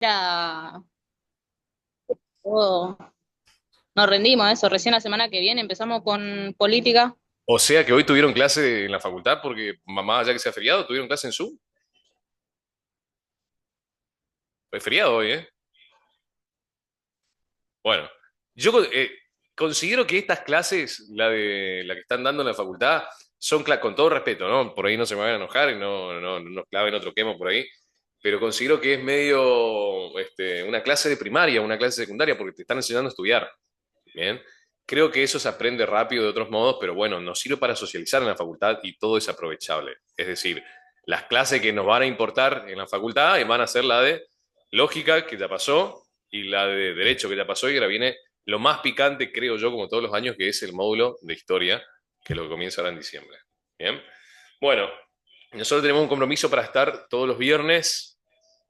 Era todo. Nos rendimos eso. Recién la semana que viene empezamos con política. O sea que hoy tuvieron clase en la facultad porque mamá, ya que sea feriado, tuvieron clase en Zoom. Es feriado hoy, ¿eh? Bueno, yo considero que estas clases, la que están dando en la facultad, son con todo respeto, ¿no? Por ahí no se me van a enojar y no nos claven otro quemo por ahí, pero considero que es medio una clase de primaria, una clase secundaria, porque te están enseñando a estudiar. Bien. Creo que eso se aprende rápido de otros modos, pero bueno, nos sirve para socializar en la facultad y todo es aprovechable. Es decir, las clases que nos van a importar en la facultad van a ser la de lógica, que ya pasó, y la de derecho, que ya pasó, y ahora viene lo más picante, creo yo, como todos los años, que es el módulo de historia, que es lo que comienza ahora en diciembre. Bien. Bueno, nosotros tenemos un compromiso para estar todos los viernes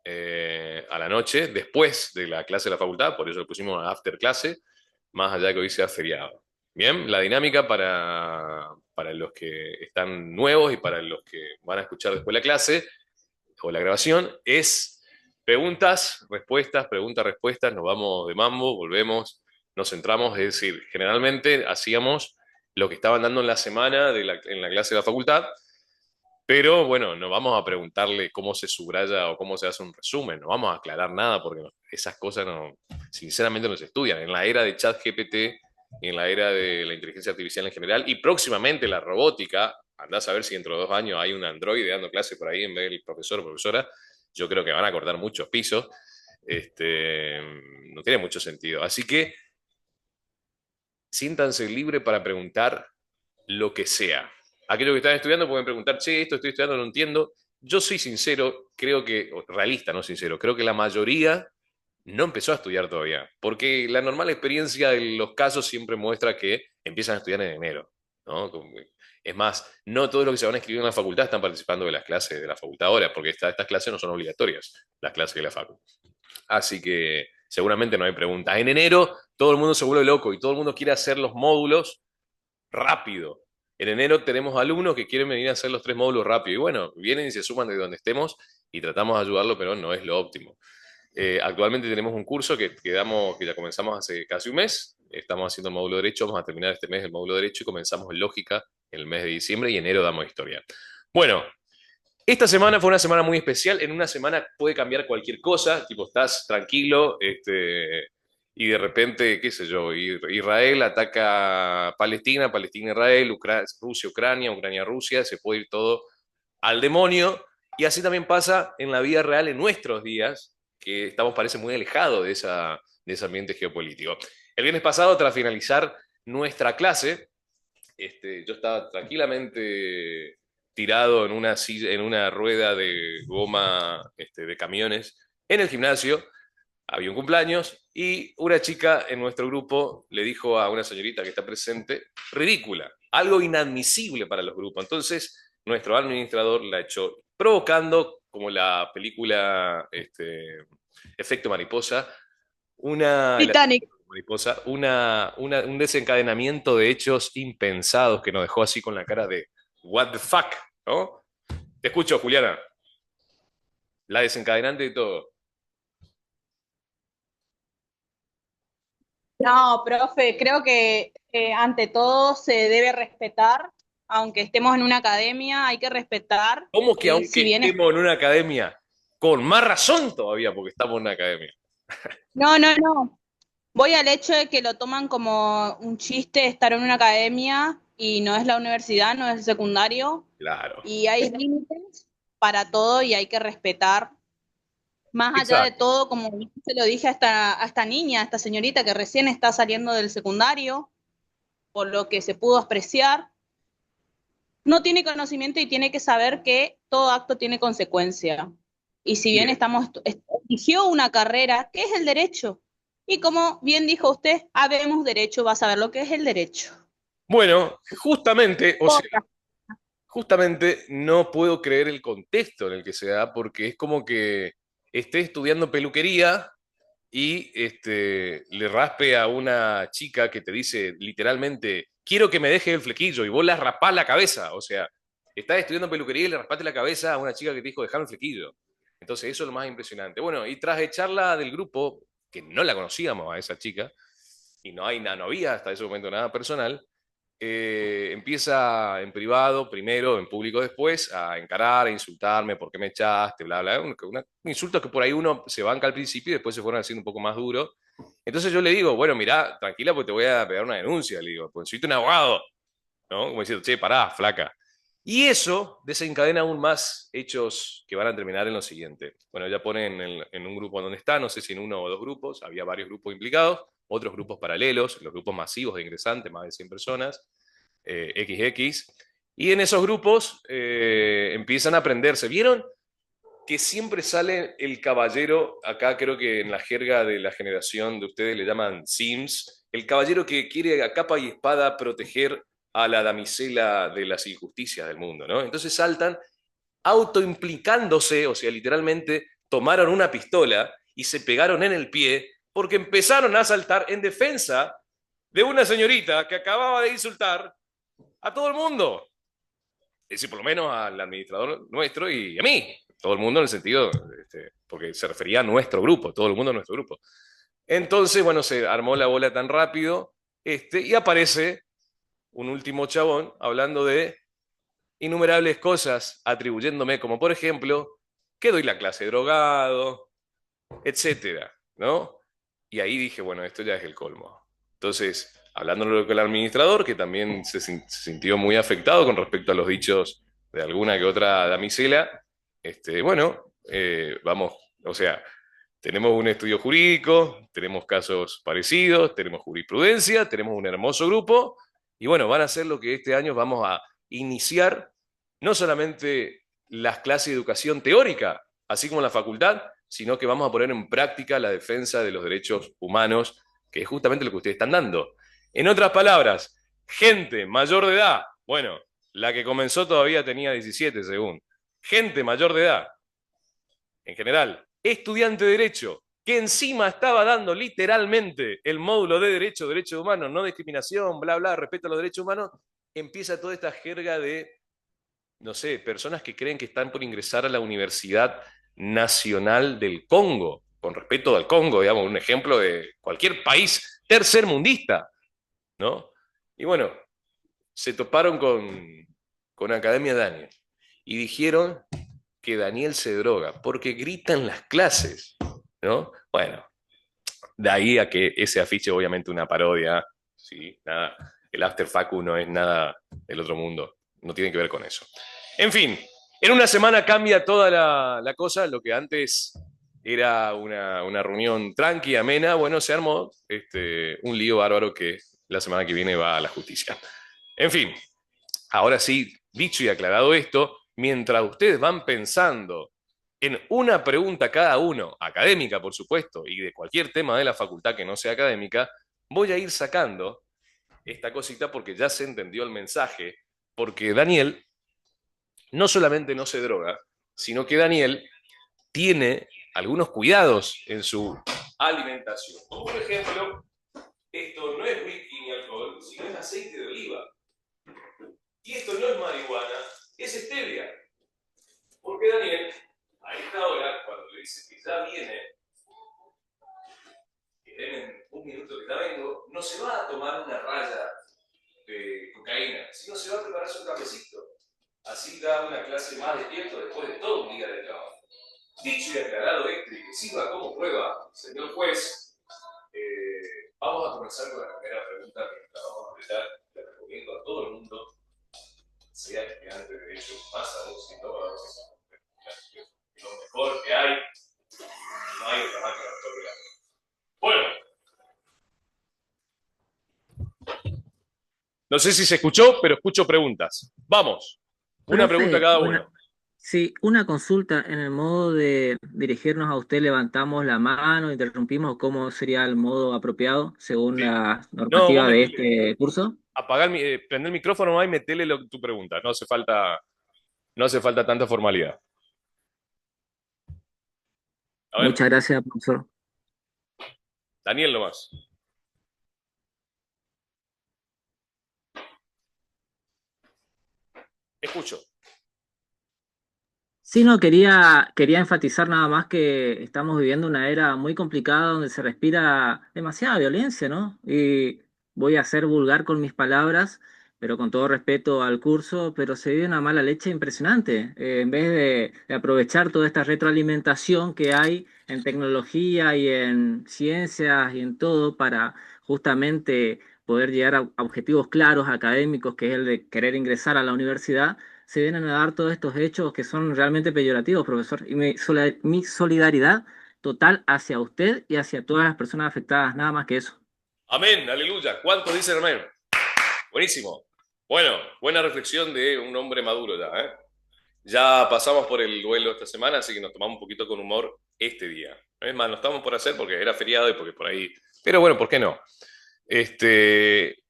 a la noche, después de la clase de la facultad, por eso le pusimos after clase, más allá que hoy sea feriado. Bien, la dinámica para los que están nuevos y para los que van a escuchar después la clase o la grabación es preguntas, respuestas, preguntas, respuestas, nos vamos de mambo, volvemos, nos centramos, es decir, generalmente hacíamos lo que estaban dando en la semana en la clase de la facultad, pero bueno, no vamos a preguntarle cómo se subraya o cómo se hace un resumen, no vamos a aclarar nada porque esas cosas no, sinceramente no se estudian. En la era de ChatGPT y en la era de la inteligencia artificial en general y próximamente la robótica, andás a ver si dentro de 2 años hay un androide dando clase por ahí en vez del profesor o profesora, yo creo que van a cortar muchos pisos. Este, no tiene mucho sentido. Así que siéntanse libre para preguntar lo que sea. Aquellos que están estudiando pueden preguntar, che, esto estoy estudiando, no entiendo. Yo soy sincero, creo que, o realista, no sincero, creo que la mayoría no empezó a estudiar todavía, porque la normal experiencia de los casos siempre muestra que empiezan a estudiar en enero, ¿no? Es más, no todos los que se van a inscribir en la facultad están participando de las clases de la facultad ahora, porque estas clases no son obligatorias, las clases de la facultad. Así que seguramente no hay preguntas. En enero todo el mundo se vuelve loco y todo el mundo quiere hacer los módulos rápido. En enero tenemos alumnos que quieren venir a hacer los 3 módulos rápido. Y bueno, vienen y se suman de donde estemos y tratamos de ayudarlo, pero no es lo óptimo. Actualmente tenemos un curso que ya comenzamos hace casi un mes. Estamos haciendo el módulo derecho, vamos a terminar este mes el módulo derecho y comenzamos en lógica en el mes de diciembre y enero damos historia. Bueno, esta semana fue una semana muy especial. En una semana puede cambiar cualquier cosa, tipo estás tranquilo, y de repente, qué sé yo, Israel ataca Palestina, Palestina-Israel, Rusia-Ucrania, Ucrania-Rusia, se puede ir todo al demonio. Y así también pasa en la vida real en nuestros días, que estamos, parece, muy alejados de ese ambiente geopolítico. El viernes pasado, tras finalizar nuestra clase, yo estaba tranquilamente tirado en una silla, en una rueda de goma de camiones en el gimnasio. Había un cumpleaños y una chica en nuestro grupo le dijo a una señorita que está presente, ridícula, algo inadmisible para los grupos. Entonces, nuestro administrador la echó, provocando, como la película Efecto Mariposa, el Titanic. mariposa, un desencadenamiento de hechos impensados que nos dejó así con la cara de what the fuck, ¿no? Te escucho, Juliana, la desencadenante de todo. No, profe, creo que ante todo se debe respetar, aunque estemos en una academia, hay que respetar, ¿Cómo que aunque si bien estemos en una academia, con más razón todavía, porque estamos en una academia? No, no, no. Voy al hecho de que lo toman como un chiste estar en una academia y no es la universidad, no es el secundario, Claro, y hay límites para todo y hay que respetar. Más allá de exacto. todo, como se lo dije a esta niña, a esta señorita que recién está saliendo del secundario, por lo que se pudo apreciar, no tiene conocimiento y tiene que saber que todo acto tiene consecuencia. Y si bien Bien. eligió una carrera, ¿qué es el derecho? Y como bien dijo usted, habemos derecho, va a saber lo que es el derecho. Bueno, justamente, o sea, Poca. justamente no puedo creer el contexto en el que se da, porque es como que esté estudiando peluquería y le raspe a una chica que te dice literalmente, quiero que me deje el flequillo, y vos la raspás la cabeza. O sea, estás estudiando peluquería y le raspaste la cabeza a una chica que te dijo, dejame el flequillo. Entonces eso es lo más impresionante. Bueno, y tras echarla del grupo, que no la conocíamos a esa chica, y no había hasta ese momento nada personal, empieza en privado, primero, en público después, a encarar, a insultarme, ¿por qué me echaste? Bla, bla. Insultos que por ahí uno se banca al principio y después se fueron haciendo un poco más duro. Entonces yo le digo, bueno, mirá, tranquila, porque te voy a pegar una denuncia, le digo, pues soy un abogado, ¿no? Como diciendo, che, pará, flaca. Y eso desencadena aún más hechos que van a terminar en lo siguiente. Bueno, ella pone en un grupo donde está, no sé si en uno o dos grupos, había varios grupos implicados, otros grupos paralelos, los grupos masivos de ingresantes, más de 100 personas, XX, y en esos grupos empiezan a aprenderse. ¿Vieron que siempre sale el caballero? Acá creo que en la jerga de la generación de ustedes le llaman Sims, el caballero que quiere a capa y espada proteger a la damisela de las injusticias del mundo, ¿no? Entonces saltan autoimplicándose, o sea, literalmente tomaron una pistola y se pegaron en el pie porque empezaron a saltar en defensa de una señorita que acababa de insultar a todo el mundo. Es decir, por lo menos al administrador nuestro y a mí. Todo el mundo en el sentido, porque se refería a nuestro grupo, todo el mundo a nuestro grupo. Entonces, bueno, se armó la bola tan rápido, y aparece un último chabón hablando de innumerables cosas, atribuyéndome, como por ejemplo, que doy la clase de drogado, etcétera, ¿no? Y ahí dije, bueno, esto ya es el colmo. Entonces, hablándolo con el administrador, que también se sintió muy afectado con respecto a los dichos de alguna que otra damisela, bueno, vamos, o sea, tenemos un estudio jurídico, tenemos casos parecidos, tenemos jurisprudencia, tenemos un hermoso grupo, y bueno, van a ser lo que este año vamos a iniciar, no solamente las clases de educación teórica, así como la facultad, sino que vamos a poner en práctica la defensa de los derechos humanos, que es justamente lo que ustedes están dando. En otras palabras, gente mayor de edad, bueno, la que comenzó todavía tenía 17 según, gente mayor de edad, en general, estudiante de Derecho, que encima estaba dando literalmente el módulo de Derecho, Derechos Humanos, no discriminación, bla, bla, respeto a los derechos humanos, empieza toda esta jerga de, no sé, personas que creen que están por ingresar a la Universidad Nacional del Congo, con respeto al Congo, digamos, un ejemplo de cualquier país tercermundista, ¿no? Y bueno, se toparon con Academia Daniel y dijeron que Daniel se droga porque grita en las clases, ¿no? Bueno, de ahí a que ese afiche obviamente una parodia, ¿sí? Nada, el After Facu no es nada del otro mundo, no tiene que ver con eso. En fin, en una semana cambia toda la cosa, lo que antes era una reunión tranqui, amena, bueno, se armó un lío bárbaro que la semana que viene va a la justicia. En fin, ahora sí, dicho y aclarado esto, mientras ustedes van pensando en una pregunta cada uno, académica por supuesto, y de cualquier tema de la facultad que no sea académica, voy a ir sacando esta cosita porque ya se entendió el mensaje, porque Daniel no solamente no se droga, sino que Daniel tiene algunos cuidados en su alimentación. Como por ejemplo, esto no es whisky ni alcohol, sino es aceite de oliva. Y esto no es marihuana, es stevia. Porque Daniel, a esta hora, cuando le dice que ya viene, que den un minuto que ya vengo, no se va a tomar una raya de cocaína, sino se va a prepararse un cafecito. Así da una clase más despierto después de todo un día de trabajo. Dicho y aclarado esto y que sirva como prueba, señor juez, vamos a comenzar con la primera pregunta que la vamos a empezar. Le recomiendo a todo el mundo, sea estudiante de Derecho, más aún si no va a lo mejor que hay, no hay otra máquina mejor que la. Bueno, no sé si se escuchó, pero escucho preguntas. Vamos, una pregunta Profe, cada uno. sí, una consulta en el modo de dirigirnos a usted, levantamos la mano, interrumpimos, ¿cómo sería el modo apropiado según Sí. la No, vos normativa de metele, este curso? prender el micrófono y metele tu pregunta. No hace falta tanta formalidad. A ver, Muchas gracias, profesor. Daniel nomás. Escucho. Sí, no, quería enfatizar nada más que estamos viviendo una era muy complicada donde se respira demasiada violencia, ¿no? Y voy a ser vulgar con mis palabras, pero con todo respeto al curso, pero se vive una mala leche impresionante. En vez de aprovechar toda esta retroalimentación que hay en tecnología y en ciencias y en todo para justamente poder llegar a objetivos claros académicos, que es el de querer ingresar a la universidad, se vienen a dar todos estos hechos que son realmente peyorativos, profesor. Y mi solidaridad total hacia usted y hacia todas las personas afectadas, nada más que eso. Amén, aleluya. ¿Cuántos dicen amén? Buenísimo. Bueno, buena reflexión de un hombre maduro ya, ¿eh? Ya pasamos por el duelo esta semana, así que nos tomamos un poquito con humor este día. Es más, no estamos por hacer porque era feriado y porque por ahí. Pero bueno, ¿por qué no? Este,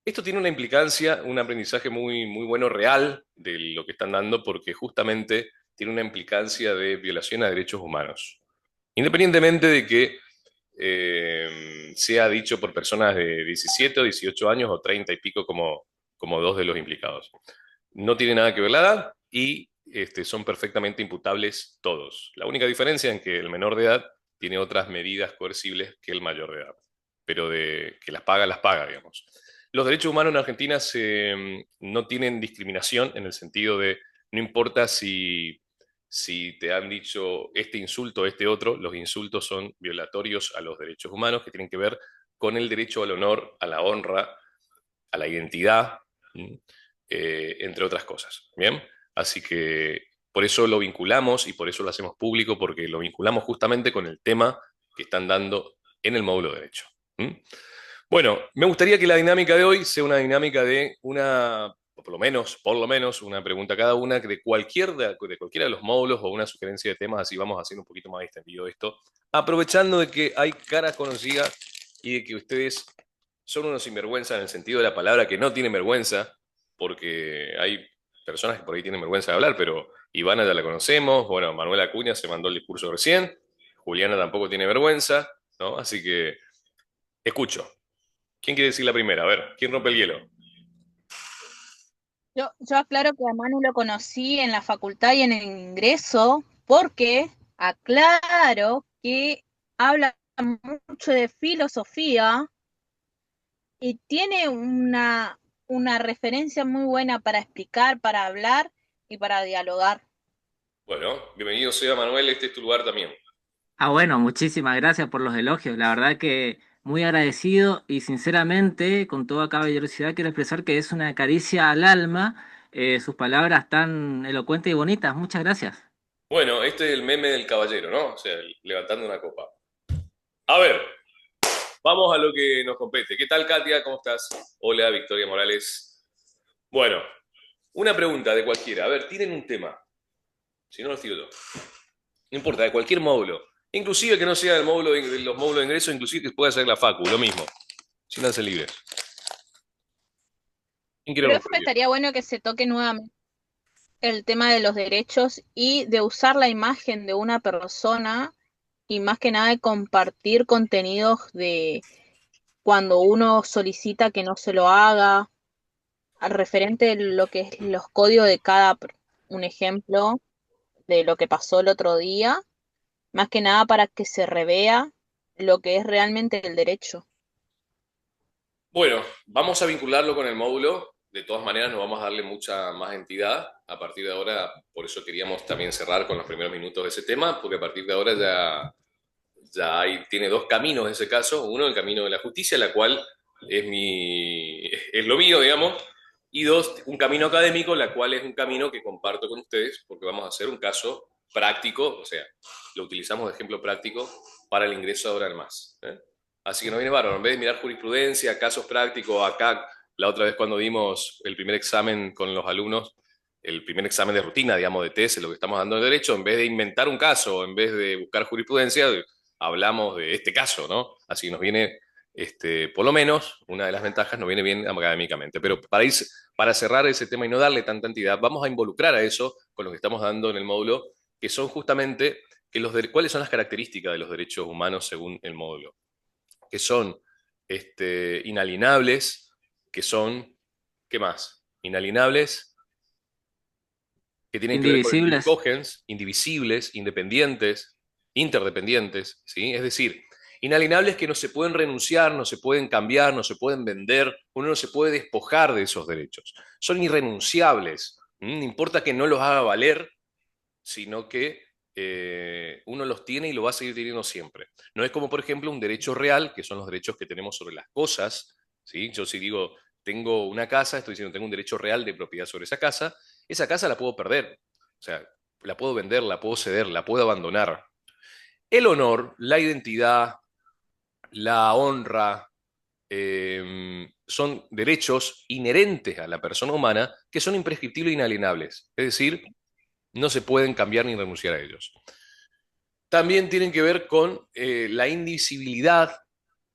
esto tiene una implicancia, un aprendizaje muy, muy bueno real de lo que están dando, porque justamente tiene una implicancia de violación a derechos humanos. Independientemente de que sea dicho por personas de 17 o 18 años o 30 y pico como dos de los implicados. No tiene nada que ver la edad y son perfectamente imputables todos. La única diferencia es que el menor de edad tiene otras medidas coercibles que el mayor de edad, pero de que las paga, digamos. Los derechos humanos en Argentina no tienen discriminación en el sentido de no importa si te han dicho este insulto o este otro, los insultos son violatorios a los derechos humanos que tienen que ver con el derecho al honor, a la honra, a la identidad, entre otras cosas. ¿Bien? Así que por eso lo vinculamos y por eso lo hacemos público, porque lo vinculamos justamente con el tema que están dando en el módulo de Derecho. ¿Mm? Bueno, me gustaría que la dinámica de hoy sea una dinámica de una, o por lo menos, una pregunta cada una de cualquiera de los módulos o una sugerencia de temas, así vamos haciendo un poquito más extendido esto, aprovechando de que hay caras conocidas y de que ustedes son unos sinvergüenza en el sentido de la palabra, que no tienen vergüenza, porque hay personas que por ahí tienen vergüenza de hablar, pero Ivana ya la conocemos, bueno, Manuela Acuña se mandó el discurso recién, Juliana tampoco tiene vergüenza, ¿no? Así que escucho. ¿Quién quiere decir la primera? A ver, ¿quién rompe el hielo? Yo aclaro que a Manu lo conocí en la facultad y en el ingreso, porque aclaro que habla mucho de filosofía y tiene una referencia muy buena para explicar, para hablar y para dialogar. Bueno, bienvenido sea Manuel, este es tu lugar también. Ah, bueno, muchísimas gracias por los elogios. La verdad que muy agradecido y sinceramente, con toda caballerosidad, quiero expresar que es una caricia al alma, sus palabras tan elocuentes y bonitas. Muchas gracias. Bueno, este es el meme del caballero, ¿no? O sea, levantando una copa. A ver, vamos a lo que nos compete. ¿Qué tal, Katia? ¿Cómo estás? Hola, Victoria Morales. Bueno, una pregunta de cualquiera. A ver, tienen un tema. Si no, lo tiro yo. No importa, de cualquier módulo. Inclusive que no sea de los módulos de ingreso, inclusive que pueda ser la facu, lo mismo. Siéntanse libres. ¿Quién quiere Profe, romper el hielo? estaría bueno que se toque nuevamente el tema de los derechos y de usar la imagen de una persona y más que nada de compartir contenidos de cuando uno solicita que no se lo haga, al referente de lo que es los códigos de un ejemplo de lo que pasó el otro día, más que nada para que se revea lo que es realmente el derecho. Bueno, vamos a vincularlo con el módulo. De todas maneras, no vamos a darle mucha más entidad. A partir de ahora, por eso queríamos también cerrar con los primeros minutos de ese tema, porque a partir de ahora tiene dos caminos en ese caso. Uno, el camino de la justicia, la cual es lo mío, digamos. Y dos, un camino académico, la cual es un camino que comparto con ustedes, porque vamos a hacer un caso práctico, o sea, lo utilizamos de ejemplo práctico para el ingreso ahora en más. ¿Eh? Así que nos viene bárbaro. En vez de mirar jurisprudencia, casos prácticos, acá, la otra vez cuando dimos el primer examen con los alumnos, el primer examen de rutina, digamos, de test, lo que estamos dando en derecho, en vez de inventar un caso, en vez de buscar jurisprudencia, hablamos de este caso, ¿no? Así nos viene, por lo menos, una de las ventajas nos viene bien académicamente. Pero para cerrar ese tema y no darle tanta entidad, vamos a involucrar a eso con lo que estamos dando en el módulo, que son justamente cuáles son las características de los derechos humanos según el módulo, que son inalienables, que son, ¿qué más? Inalienables, que tienen que ver con el Indivisibles. cogens, indivisibles, independientes, interdependientes, ¿sí? Es decir, inalienables que no se pueden renunciar, no se pueden cambiar, no se pueden vender, uno no se puede despojar de esos derechos. Son irrenunciables, no importa que no los haga valer, sino que uno los tiene y lo va a seguir teniendo siempre. No es como, por ejemplo, un derecho real, que son los derechos que tenemos sobre las cosas, ¿sí? Yo si digo, tengo una casa, estoy diciendo, tengo un derecho real de propiedad sobre esa casa la puedo perder, o sea, la puedo vender, la puedo ceder, la puedo abandonar. El honor, la identidad, la honra, son derechos inherentes a la persona humana que son imprescriptibles e inalienables. Es decir, no se pueden cambiar ni renunciar a ellos. También tienen que ver con la indivisibilidad,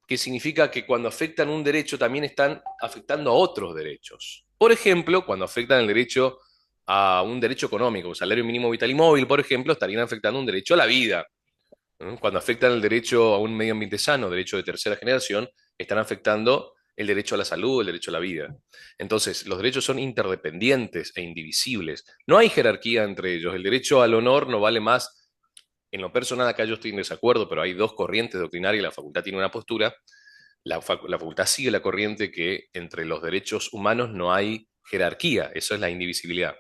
que significa que cuando afectan un derecho también están afectando a otros derechos. Por ejemplo, cuando afectan el derecho a un derecho económico, un salario mínimo vital y móvil, por ejemplo, estarían afectando un derecho a la vida. ¿No? Cuando afectan el derecho a un medio ambiente sano, derecho de tercera generación, están afectando el derecho a la salud, el derecho a la vida. Entonces, los derechos son interdependientes e indivisibles. No hay jerarquía entre ellos. El derecho al honor no vale más. En lo personal, acá yo estoy en desacuerdo, pero hay dos corrientes doctrinarias y la facultad tiene una postura. La facultad sigue la corriente que entre los derechos humanos no hay jerarquía, eso es la indivisibilidad.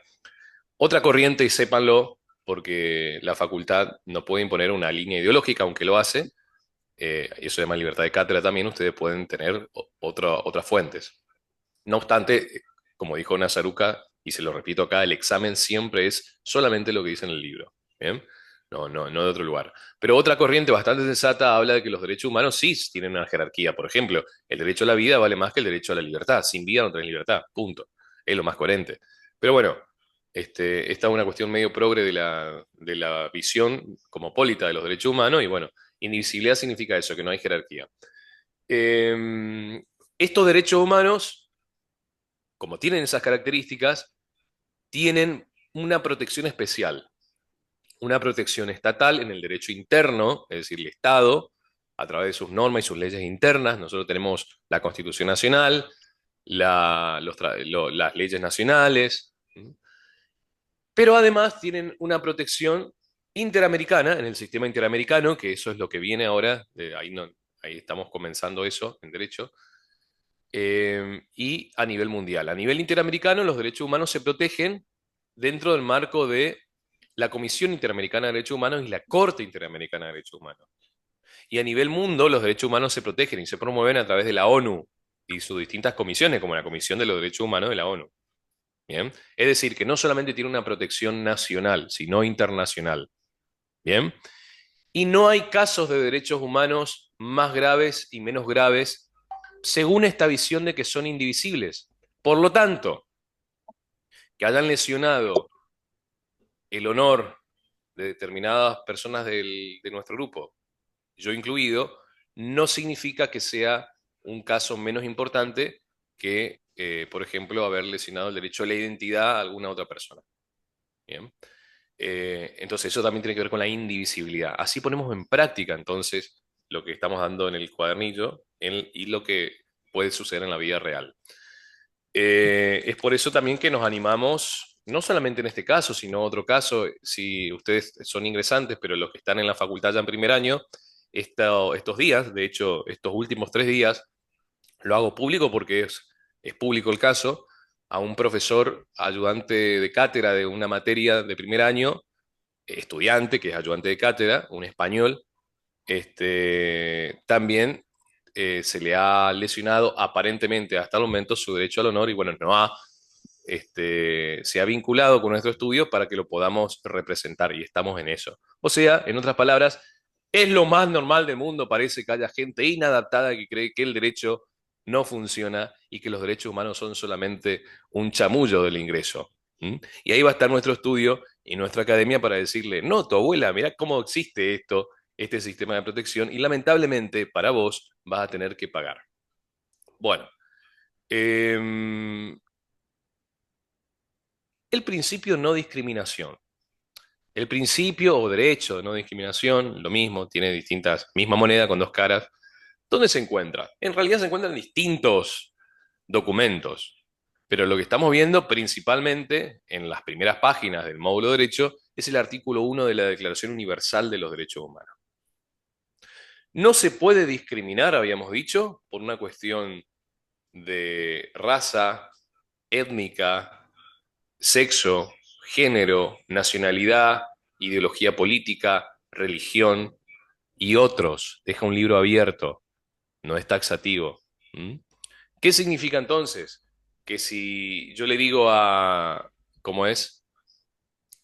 Otra corriente, y sépanlo, porque la facultad no puede imponer una línea ideológica, aunque lo hace, eso se llama libertad de cátedra también, ustedes pueden tener otras fuentes. No obstante, como dijo Nazaruca, y se lo repito acá, el examen siempre es solamente lo que dice en el libro. ¿Bien? No, no, no de otro lugar. Pero otra corriente bastante sensata habla de que los derechos humanos sí tienen una jerarquía. Por ejemplo, el derecho a la vida vale más que el derecho a la libertad. Sin vida no tenés libertad. Punto. Es lo más coherente. Pero bueno, esta es una cuestión medio progre de la visión cosmopolita de los derechos humanos. Y bueno, indivisibilidad significa eso, que no hay jerarquía. Estos derechos humanos, como tienen esas características, tienen una protección especial, una protección estatal en el derecho interno, es decir, el Estado, a través de sus normas y sus leyes internas. Nosotros tenemos la Constitución Nacional, las leyes nacionales, pero además tienen una protección interamericana, en el sistema interamericano, que eso es lo que viene ahora, ahí, no, ahí estamos comenzando eso en derecho, y a nivel mundial. A nivel interamericano, los derechos humanos se protegen dentro del marco de la Comisión Interamericana de Derechos Humanos y la Corte Interamericana de Derechos Humanos. Y a nivel mundo, los derechos humanos se protegen y se promueven a través de la ONU y sus distintas comisiones, como la Comisión de los Derechos Humanos de la ONU. ¿Bien? Es decir, que no solamente tiene una protección nacional, sino internacional. ¿Bien? Y no hay casos de derechos humanos más graves y menos graves según esta visión de que son indivisibles. Por lo tanto, que hayan lesionado el honor de determinadas personas de nuestro grupo, yo incluido, no significa que sea un caso menos importante que, por ejemplo, haber lesionado el derecho a la identidad a alguna otra persona. Bien. Entonces, eso también tiene que ver con la indivisibilidad. Así ponemos en práctica, entonces, lo que estamos dando en el cuadernillo y lo que puede suceder en la vida real. Es por eso también que nos animamos, no solamente en este caso, sino otro caso, si ustedes son ingresantes, pero los que están en la facultad ya en primer año, estos días, de hecho, estos últimos 3 días, lo hago público porque es público el caso, a un profesor ayudante de cátedra de una materia de primer año, estudiante que es ayudante de cátedra, un español, también se le ha lesionado aparentemente hasta el momento su derecho al honor y bueno, se ha vinculado con nuestro estudio para que lo podamos representar y estamos en eso. O sea, en otras palabras, es lo más normal del mundo, parece que haya gente inadaptada que cree que el derecho no funciona y que los derechos humanos son solamente un chamullo del ingreso. ¿Mm? Y ahí va a estar nuestro estudio y nuestra academia para decirle, no, tu abuela, mirá cómo existe este sistema de protección y lamentablemente para vos vas a tener que pagar. Bueno, el principio no discriminación. El principio o derecho de no discriminación, lo mismo, tiene misma moneda con dos caras. ¿Dónde se encuentra? En realidad se encuentran en distintos documentos. Pero lo que estamos viendo principalmente en las primeras páginas del módulo de derecho es el artículo 1 de la Declaración Universal de los Derechos Humanos. No se puede discriminar, habíamos dicho, por una cuestión de raza, étnica, sexo, género, nacionalidad, ideología política, religión y otros. Deja un libro abierto, no es taxativo. ¿Mm? ¿Qué significa entonces? Que si yo le digo a, ¿cómo es?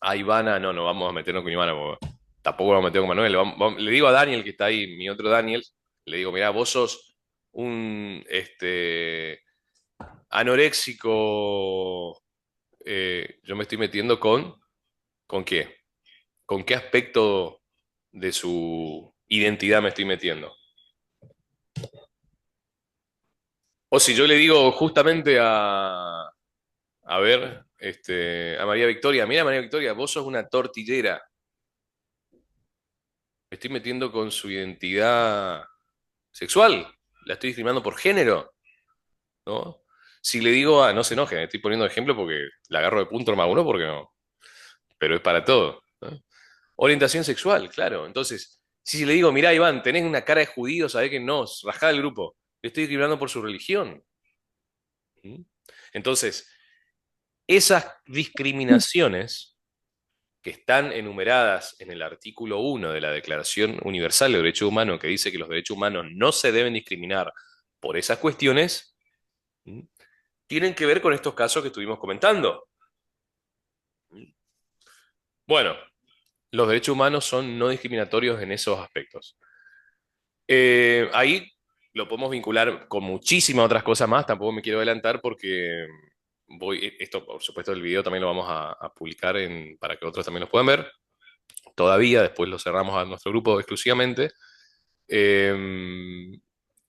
A Ivana, no vamos a meternos con Ivana, porque tampoco vamos a meter con Manuel. Le digo a Daniel, que está ahí, mi otro Daniel, le digo, mira, vos sos un anoréxico, yo me estoy metiendo ¿con qué? ¿Con qué aspecto de su identidad me estoy metiendo? O si yo le digo justamente a ver, a María Victoria, mira María Victoria, vos sos una tortillera, me estoy metiendo con su identidad sexual, la estoy discriminando por género, ¿no? Si le digo no se enoje, estoy poniendo ejemplo porque la agarro de punto más uno porque no, pero es para todo, ¿no? Orientación sexual, claro. Entonces, si le digo, mirá, Iván, tenés una cara de judío, sabés que no, rajá del grupo. Le estoy discriminando por su religión. ¿Mm? Entonces, esas discriminaciones que están enumeradas en el artículo 1 de la Declaración Universal de Derechos Humanos, que dice que los derechos humanos no se deben discriminar por esas cuestiones, ¿mm? Tienen que ver con estos casos que estuvimos comentando. ¿Mm? Bueno, los derechos humanos son no discriminatorios en esos aspectos. Ahí lo podemos vincular con muchísimas otras cosas más, tampoco me quiero adelantar porque esto por supuesto el video también lo vamos a publicar para que otros también lo puedan ver. Todavía, después lo cerramos a nuestro grupo exclusivamente. Eh,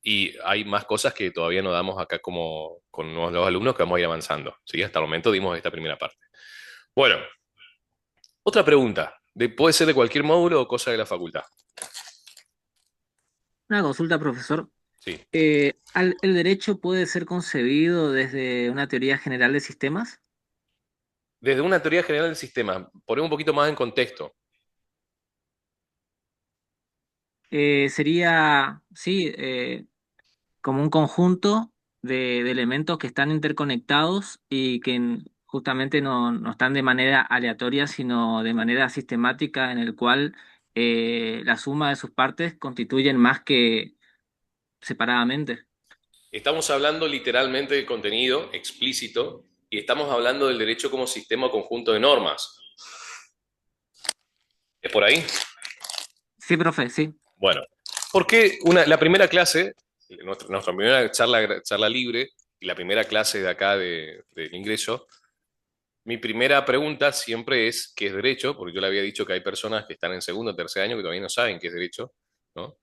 y hay más cosas que todavía no damos acá como con los alumnos que vamos a ir avanzando. ¿Sí? Hasta el momento dimos esta primera parte. Bueno, otra pregunta. ¿Puede ser de cualquier módulo o cosa de la facultad? Una consulta, profesor. Sí. ¿El derecho puede ser concebido desde una teoría general de sistemas? Desde una teoría general del sistema, ponemos un poquito más en contexto. Sería, sí, como un conjunto de elementos que están interconectados y que justamente no están de manera aleatoria, sino de manera sistemática, en el cual la suma de sus partes constituyen más que separadamente. Estamos hablando literalmente del contenido explícito y estamos hablando del derecho como sistema o conjunto de normas. ¿Es por ahí? Sí, profe, sí. Bueno, porque la primera clase, nuestra primera charla libre y la primera clase de acá del ingreso, mi primera pregunta siempre es ¿qué es derecho? Porque yo le había dicho que hay personas que están en segundo o tercer año que todavía no saben qué es derecho, ¿no?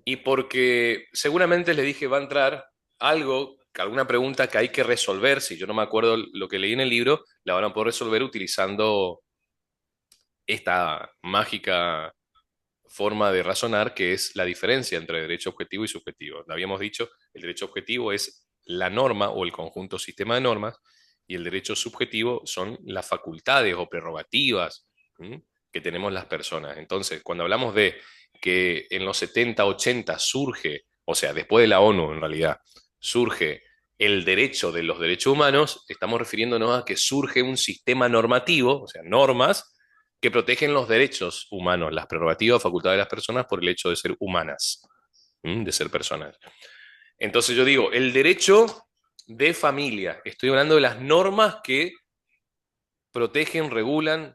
Y porque seguramente les dije va a entrar algo, alguna pregunta que hay que resolver, si yo no me acuerdo lo que leí en el libro, la van a poder resolver utilizando esta mágica forma de razonar que es la diferencia entre derecho objetivo y subjetivo. Lo habíamos dicho, el derecho objetivo es la norma o el conjunto sistema de normas y el derecho subjetivo son las facultades o prerrogativas, ¿m?, que tenemos las personas. Entonces, cuando hablamos de que en los 70, 80 surge, o sea, después de la ONU en realidad, surge el derecho de los derechos humanos, estamos refiriéndonos a que surge un sistema normativo, o sea, normas, que protegen los derechos humanos, las prerrogativas o facultades de las personas por el hecho de ser humanas, de ser personas. Entonces yo digo, el derecho de familia, estoy hablando de las normas que protegen, regulan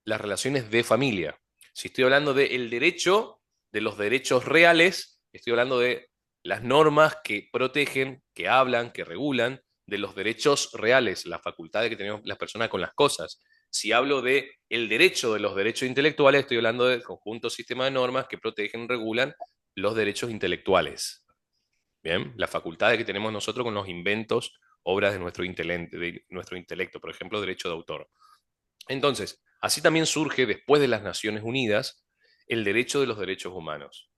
las relaciones de familia. Si estoy hablando del derecho, de los derechos reales, estoy hablando de las normas que protegen, que hablan, que regulan de los derechos reales, las facultades que tenemos las personas con las cosas. Si hablo de el derecho de los derechos intelectuales, estoy hablando del conjunto sistema de normas que protegen, regulan los derechos intelectuales. Bien, las facultades que tenemos nosotros con los inventos, obras de nuestro intelecto, por ejemplo, derecho de autor. Entonces, así también surge después de las Naciones Unidas el derecho de los derechos humanos.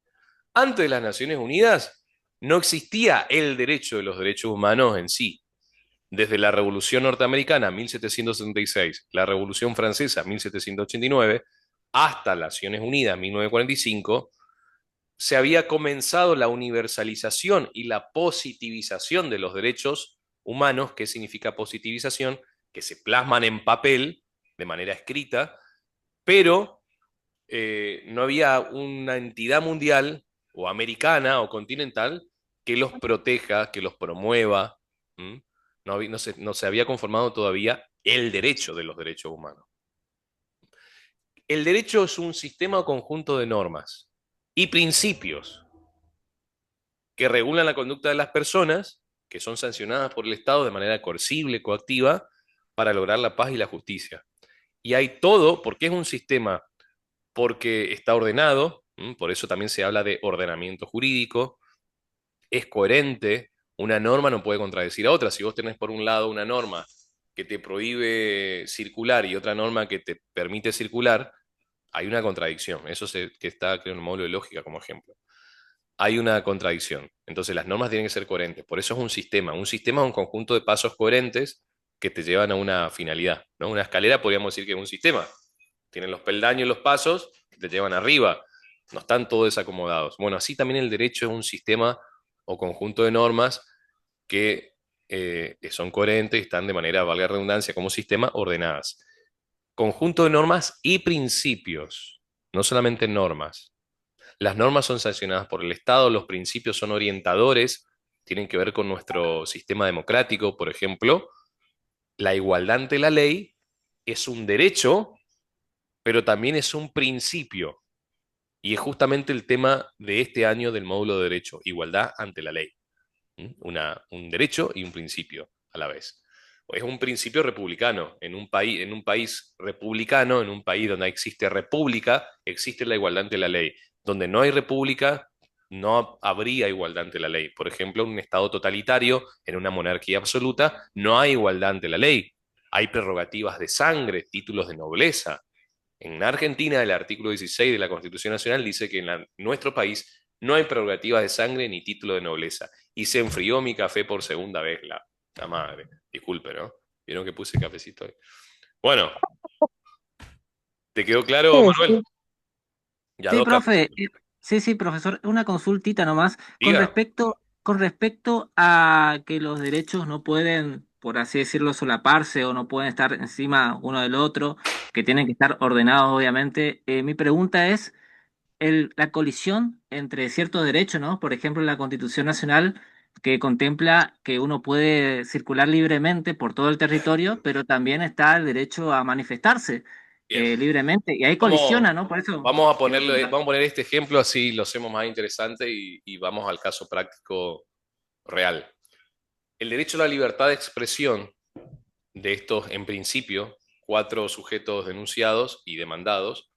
Antes de las Naciones Unidas no existía el derecho de los derechos humanos en sí. desde la Revolución Norteamericana, 1776, la Revolución Francesa, 1789, hasta las Naciones Unidas, 1945, se había comenzado la universalización y la positivización de los derechos humanos. ¿Qué significa positivización? Que se plasman en papel de manera escrita, pero no había una entidad mundial o americana o continental que los proteja, que los promueva. ¿Mm? No se había conformado todavía el derecho de los derechos humanos. El derecho es un sistema o conjunto de normas y principios que regulan la conducta de las personas, que son sancionadas por el Estado de manera coercible, coactiva, para lograr la paz y la justicia. Y hay todo, porque es un sistema, porque está ordenado, por eso también se habla de ordenamiento jurídico, es coherente, una norma no puede contradecir a otra. Si vos tenés por un lado una norma que te prohíbe circular y otra norma que te permite circular, hay una contradicción. Que está, creo, en el módulo de lógica como ejemplo. Hay una contradicción. Entonces las normas tienen que ser coherentes. Por eso es un sistema. Un sistema es un conjunto de pasos coherentes que te llevan a una finalidad, ¿no? Una escalera podríamos decir que es un sistema. Tienen los peldaños, los pasos que te llevan arriba. No están todos desacomodados. Bueno, así también el derecho es un sistema o conjunto de normas que son coherentes y están de manera, valga la redundancia, como sistema ordenadas. Conjunto de normas y principios, no solamente normas. Las normas son sancionadas por el Estado, los principios son orientadores, tienen que ver con nuestro sistema democrático, por ejemplo. La igualdad ante la ley es un derecho, pero también es un principio. Y es justamente el tema de este año del módulo de derecho, igualdad ante la ley. Un derecho y un principio a la vez. Es un principio republicano. En un país republicano, en un país donde existe república, existe la igualdad ante la ley. Donde no hay república, no habría igualdad ante la ley. Por ejemplo, en un estado totalitario, en una monarquía absoluta, no hay igualdad ante la ley. Hay prerrogativas de sangre, títulos de nobleza. En Argentina, el artículo 16 de la Constitución Nacional dice que en nuestro país no hay prerrogativas de sangre ni título de nobleza. Y se enfrió mi café por segunda vez, la madre. Disculpe, ¿no? Vieron que puse cafecito ahí. Bueno, ¿te quedó claro, Sí, Manuel? sí. Ya, Sí, Doca, profe. Sí, sí, profesor. Una consultita nomás. diga. Con respecto a que los derechos no pueden, por así decirlo, solaparse o no pueden estar encima uno del otro, que tienen que estar ordenados, obviamente. Mi pregunta es la colisión entre ciertos derechos, ¿no? Por ejemplo, la Constitución Nacional que contempla que uno puede circular libremente por todo el territorio, pero también está el derecho a manifestarse Bien. libremente. Y ahí Vamos, colisiona, ¿no? Por eso quería preguntar. vamos a poner este ejemplo así lo hacemos más interesante y vamos al caso práctico real. El derecho a la libertad de expresión de estos, en principio, cuatro sujetos denunciados y demandados,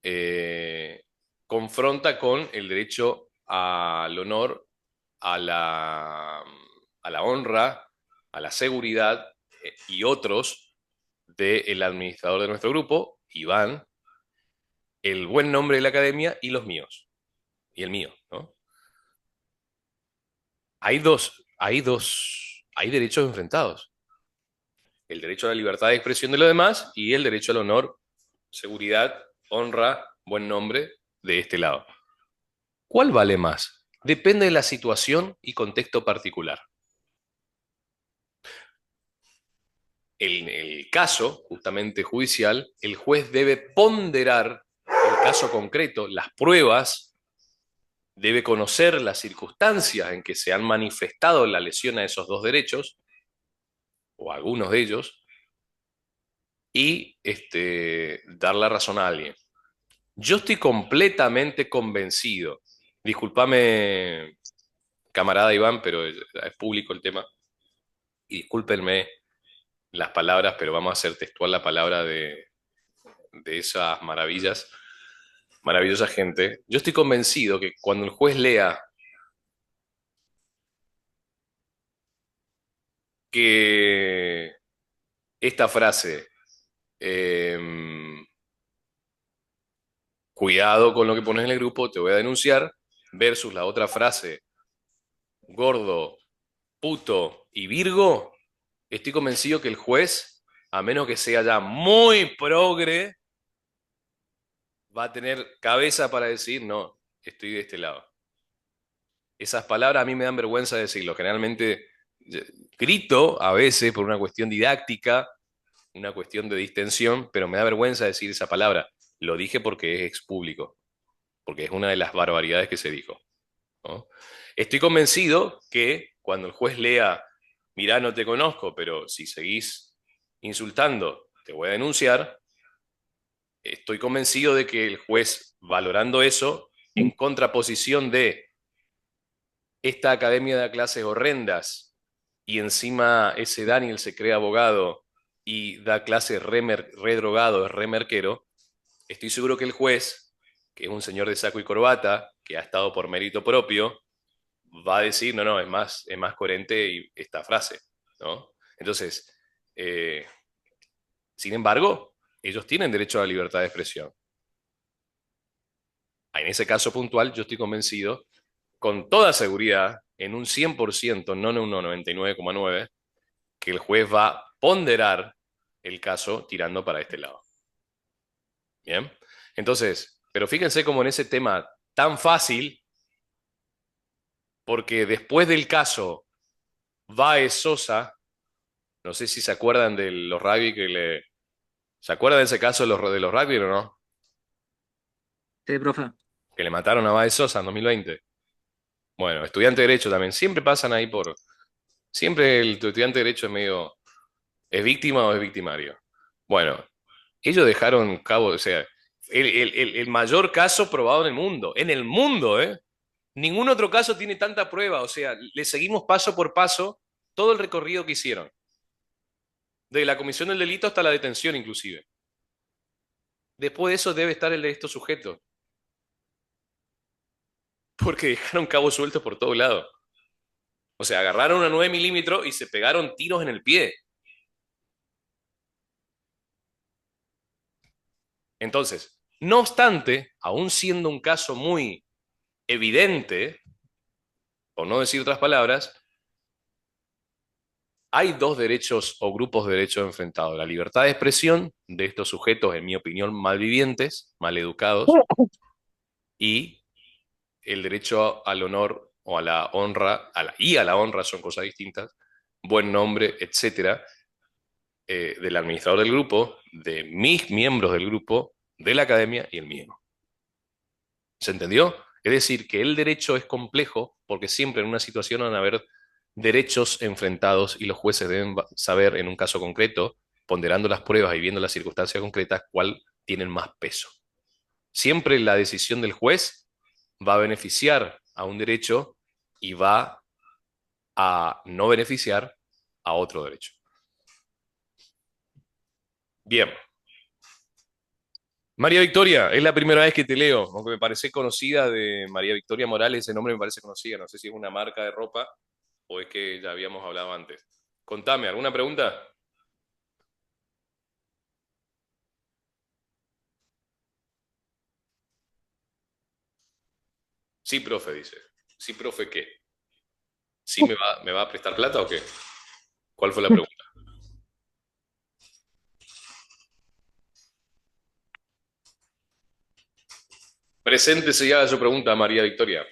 eh, confronta con el derecho al honor, a la honra, a la seguridad y otros del administrador de nuestro grupo, Iván, el buen nombre de la academia y los míos, y el mío, ¿no? Hay derechos enfrentados. El derecho a la libertad de expresión de los demás y el derecho al honor, seguridad, honra, buen nombre de este lado. ¿Cuál vale más? Depende de la situación y contexto particular. En el caso, justamente judicial, el juez debe ponderar el caso concreto, las pruebas, debe conocer las circunstancias en que se han manifestado la lesión a esos dos derechos, o a algunos de ellos, y dar la razón a alguien. Yo estoy completamente convencido, discúlpame, camarada Iván, pero es público el tema, y discúlpenme las palabras, pero vamos a hacer textual la palabra de esas maravillosa gente. Yo estoy convencido que cuando el juez lea que esta frase, eh, cuidado con lo que pones en el grupo, te voy a denunciar, versus la otra frase, gordo, puto y virgo, estoy convencido que el juez, a menos que sea ya muy progre, va a tener cabeza para decir, no, estoy de este lado. Esas palabras a mí me dan vergüenza decirlo. Generalmente grito a veces por una cuestión didáctica, una cuestión de distensión, pero me da vergüenza decir esa palabra. Lo dije porque es ex público, porque es una de las barbaridades que se dijo, ¿no? Estoy convencido que cuando el juez lea, mirá, no te conozco, pero si seguís insultando, te voy a denunciar, estoy convencido de que el juez, valorando eso, en contraposición de esta academia da clases horrendas y encima ese Daniel se cree abogado y da clases re drogado, re merquero, estoy seguro que el juez, que es un señor de saco y corbata, que ha estado por mérito propio, va a decir, no, no, es más coherente esta frase, ¿no? Entonces, eh, sin embargo, ellos tienen derecho a la libertad de expresión. En ese caso puntual, yo estoy convencido, con toda seguridad, en un 100%, no en un 99,9%, que el juez va a ponderar el caso tirando para este lado. ¿Bien? Entonces, pero fíjense cómo en ese tema tan fácil, porque después del caso Baez Sosa, no sé si se acuerdan de los rugby ¿Se acuerdan de ese caso de los rugby o no? Sí, profe. Que le mataron a Baez Sosa en 2020. Bueno, estudiante de Derecho también. Siempre pasan ahí por... Siempre el estudiante de Derecho es medio... ¿Es víctima o es victimario? Bueno, ellos dejaron cabo, o sea, el mayor caso probado en el mundo, ¿eh? Ningún otro caso tiene tanta prueba, o sea, le seguimos paso por paso todo el recorrido que hicieron, de la comisión del delito hasta la detención inclusive. Después de eso debe estar el de estos sujetos, porque dejaron cabos sueltos por todos lados. O sea, agarraron una 9 milímetros y se pegaron tiros en el pie. Entonces, no obstante, aún siendo un caso muy evidente, por no decir otras palabras, hay dos derechos o grupos de derechos enfrentados. La libertad de expresión de estos sujetos, en mi opinión, malvivientes, maleducados, y el derecho al honor o a la honra, y a la honra son cosas distintas, buen nombre, etcétera, del administrador del grupo, de mis miembros del grupo, de la academia y el mío. ¿Se entendió? Es decir, que el derecho es complejo porque siempre en una situación van a haber derechos enfrentados y los jueces deben saber en un caso concreto, ponderando las pruebas y viendo las circunstancias concretas, cuál tienen más peso. Siempre la decisión del juez va a beneficiar a un derecho y va a no beneficiar a otro derecho. Bien. María Victoria, es la primera vez que te leo, aunque me parece conocida de María Victoria Morales, ese nombre me parece conocida, no sé si es una marca de ropa o es que ya habíamos hablado antes. Contame, ¿alguna pregunta? Sí, profe, dice. Sí, profe, ¿qué? ¿Sí me va a prestar plata o qué? ¿Cuál fue la pregunta? Preséntese y haga su pregunta, María Victoria.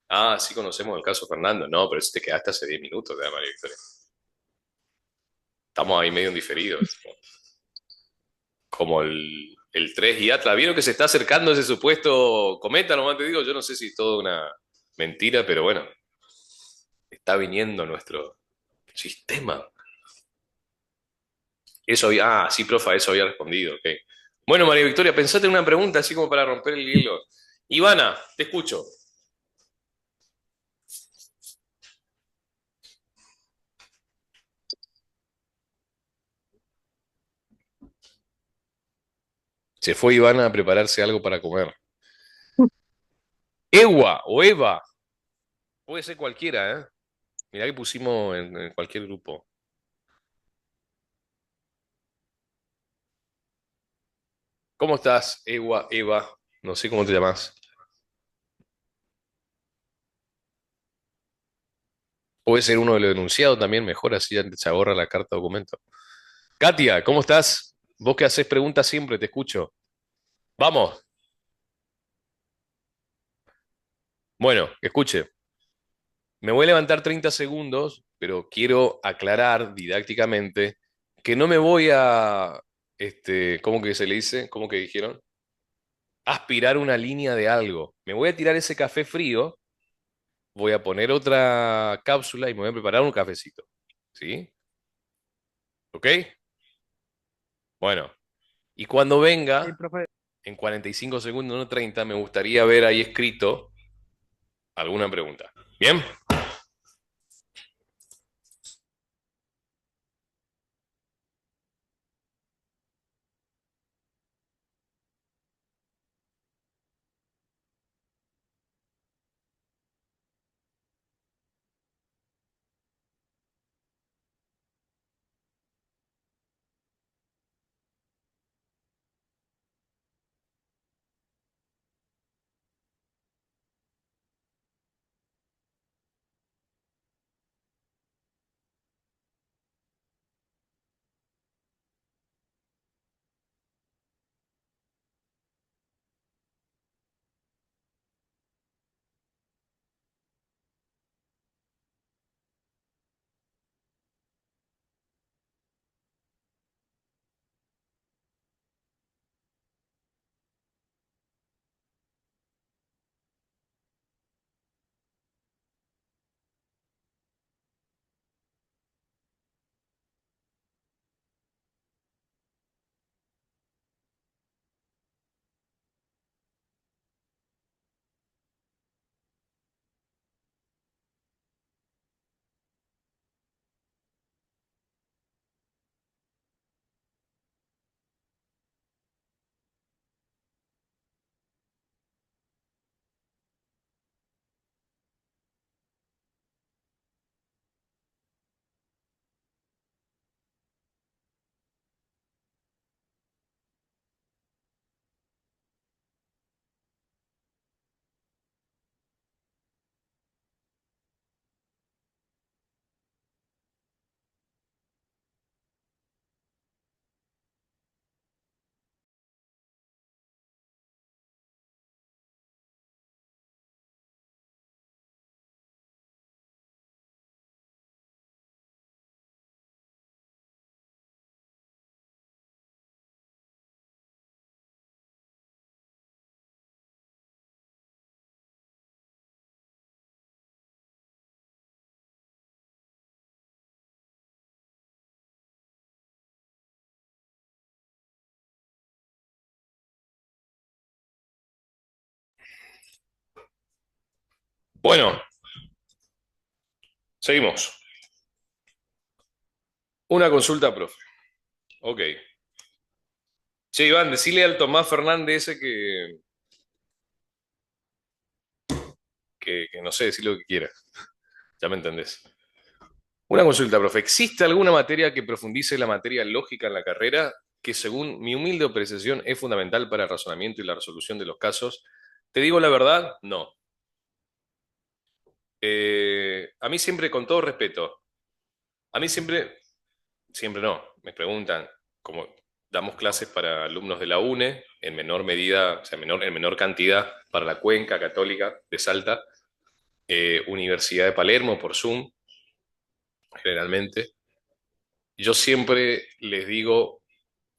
Ah, sí conocemos el caso Fernando. No, pero ese te quedaste hace 10 minutos, de María Victoria. Estamos ahí medio en diferido. Como el 3 y Atlas. ¿Vieron que se está acercando ese supuesto cometa? Nomás te digo, yo no sé si es toda una mentira, pero bueno, está viniendo nuestro sistema. Sí, profa, eso había respondido, ok. Bueno, María Victoria, pensate en una pregunta así como para romper el hielo. Ivana, te escucho. Se fue Ivana a prepararse algo para comer. Ewa o Eva, puede ser cualquiera, ¿eh? Mirá que pusimos en cualquier grupo. ¿Cómo estás, Ewa, Eva? No sé cómo te llamas. Puede ser uno de los denunciados también, mejor así antes se ahorra la carta documento. Katia, ¿cómo estás? Vos que haces preguntas siempre, te escucho. Vamos. Bueno, escuche. Me voy a levantar 30 segundos, pero quiero aclarar didácticamente que no me voy a, ¿cómo que se le dice? ¿Cómo que dijeron? Aspirar una línea de algo. Me voy a tirar ese café frío, voy a poner otra cápsula y me voy a preparar un cafecito. ¿Sí? ¿Ok? Bueno, y cuando Sí, venga, profe. en 45 segundos, no 30, me gustaría ver ahí escrito alguna pregunta. ¿Bien? Bueno, seguimos. Una consulta, profe. Ok. Che, Iván, decile al Tomás Fernández ese que no sé, decir lo que quiera. Ya me entendés. Una consulta, profe. ¿Existe alguna materia que profundice la materia lógica en la carrera que, según mi humilde apreciación, es fundamental para el razonamiento y la resolución de los casos? Te digo la verdad, no. A mí siempre, con todo respeto, a mí siempre, siempre no, me preguntan, como damos clases para alumnos de la UNE, en menor medida, o sea, en menor cantidad para la Cuenca Católica de Salta, Universidad de Palermo por Zoom, generalmente. Yo siempre les digo,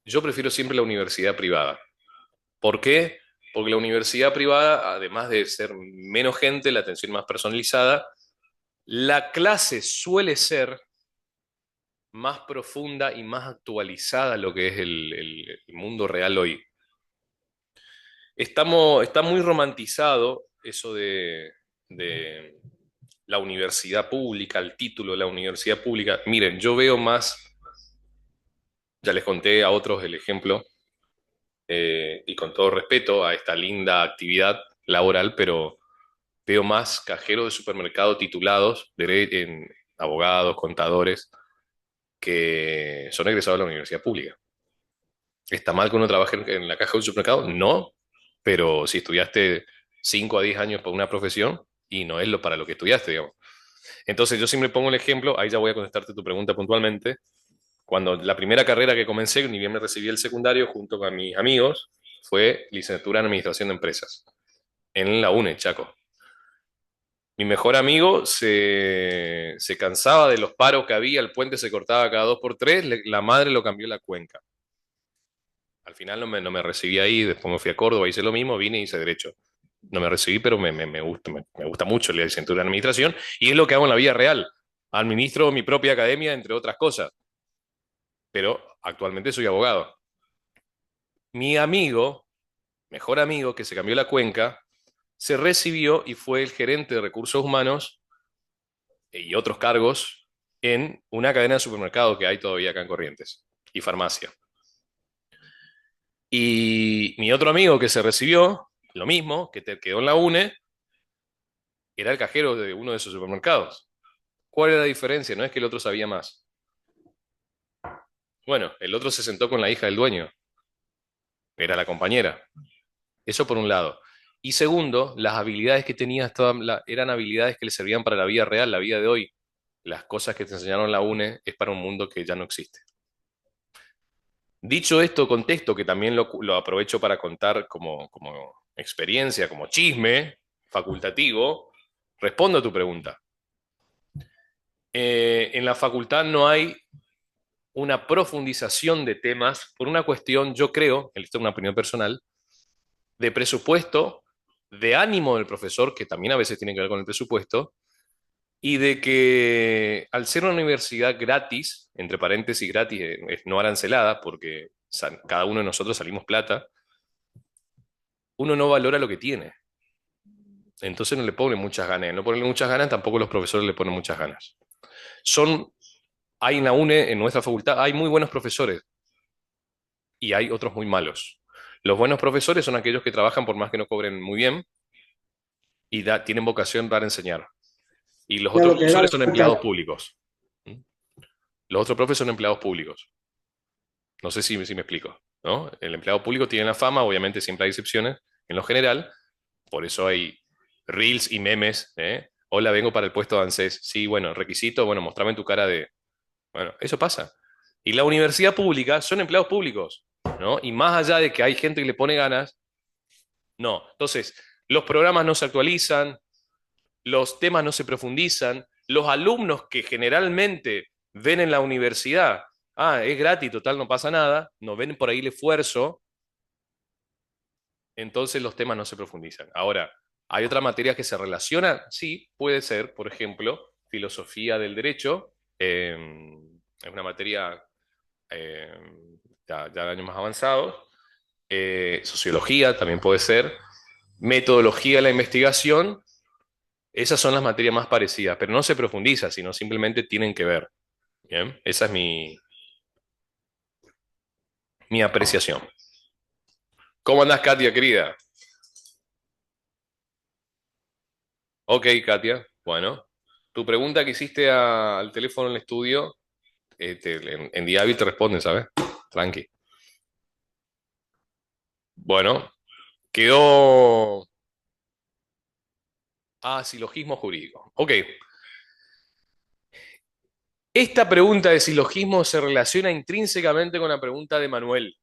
yo prefiero siempre la universidad privada. ¿Por qué? Porque la universidad privada, además de ser menos gente, la atención más personalizada, la clase suele ser más profunda y más actualizada a lo que es el mundo real hoy. Está muy romantizado eso de la universidad pública, el título de la universidad pública. Miren, yo veo más, ya les conté a otros el ejemplo, y con todo respeto a esta linda actividad laboral, pero veo más cajeros de supermercado titulados, en abogados, contadores, que son egresados de la universidad pública. ¿Está mal que uno trabaje en la caja de un supermercado? No, pero si estudiaste 5 a 10 años para una profesión y no es lo para lo que estudiaste, digamos. Entonces yo siempre pongo el ejemplo, ahí ya voy a contestarte tu pregunta puntualmente. Cuando la primera carrera que comencé, ni bien me recibí el secundario junto con mis amigos, fue licenciatura en Administración de Empresas, en la UNE, Chaco. Mi mejor amigo se cansaba de los paros que había, el puente se cortaba cada 2 por 3, la madre lo cambió a la Cuenca. Al final no me recibí ahí, después me fui a Córdoba, hice lo mismo, vine y hice Derecho. No me recibí, pero me gusta mucho la licenciatura en Administración y es lo que hago en la vida real. Administro mi propia academia, entre otras cosas, pero actualmente soy abogado. Mi amigo, mejor amigo, que se cambió la Cuenca, se recibió y fue el gerente de recursos humanos y otros cargos en una cadena de supermercados que hay todavía acá en Corrientes y farmacia. Y mi otro amigo que se recibió, lo mismo, que quedó en la UNE, era el cajero de uno de esos supermercados. ¿Cuál era la diferencia? No es que el otro sabía más. Bueno, el otro se sentó con la hija del dueño, era la compañera. Eso por un lado. Y segundo, las habilidades que tenía eran habilidades que le servían para la vida real, la vida de hoy. Las cosas que te enseñaron en la UNE es para un mundo que ya no existe. Dicho esto, contexto, que también lo aprovecho para contar como experiencia, como chisme facultativo, respondo a tu pregunta. En la facultad no hay una profundización de temas por una cuestión, yo creo, esto es una opinión personal, de presupuesto, de ánimo del profesor, que también a veces tiene que ver con el presupuesto, y de que al ser una universidad gratis, entre paréntesis gratis, es no arancelada, porque cada uno de nosotros salimos plata, uno no valora lo que tiene. Entonces no le pone muchas ganas. No ponerle muchas ganas, tampoco los profesores le ponen muchas ganas. Hay en la UNE, en nuestra facultad, hay muy buenos profesores y hay otros muy malos. Los buenos profesores son aquellos que trabajan por más que no cobren muy bien y tienen vocación para enseñar. Y los otros Claro que profesores dan son empleados públicos. ¿Mm? Los otros profesores son empleados públicos. No sé si me explico, ¿no? El empleado público tiene la fama, obviamente siempre hay excepciones, en lo general, por eso hay reels y memes, ¿eh? Hola, vengo para el puesto de ANSES. Sí, bueno, requisito, bueno, mostrame tu cara de... Bueno, eso pasa. Y la universidad pública son empleados públicos, ¿no? Y más allá de que hay gente que le pone ganas, no. Entonces, los programas no se actualizan, los temas no se profundizan, los alumnos que generalmente ven en la universidad, es gratis, total, no pasa nada, no ven por ahí el esfuerzo, entonces los temas no se profundizan. Ahora, ¿hay otra materia que se relaciona? Sí, puede ser, por ejemplo, filosofía del derecho, es una materia eh, ya de años más avanzados, sociología también puede ser, metodología de la investigación. Esas son las materias más parecidas, pero no se profundiza, sino simplemente tienen que ver. Bien, esa es mi apreciación. ¿Cómo andás, Katia, querida? Ok, Katia. Bueno, tu pregunta que hiciste al teléfono en el estudio, en día hábil te responden, ¿sabes? Tranqui. Bueno, quedó... silogismo jurídico. Ok. Esta pregunta de silogismo se relaciona intrínsecamente con la pregunta de Manuel.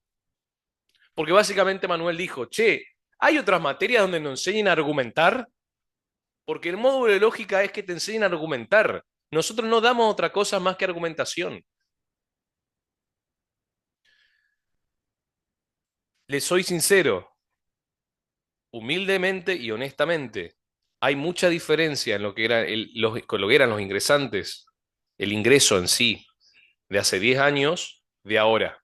Porque básicamente Manuel dijo, che, ¿hay otras materias donde nos enseñen a argumentar? Porque el módulo de lógica es que te enseñen a argumentar. Nosotros no damos otra cosa más que argumentación. Les soy sincero, humildemente y honestamente, hay mucha diferencia en lo que, con lo que eran los ingresantes, el ingreso en sí, de hace 10 años, de ahora.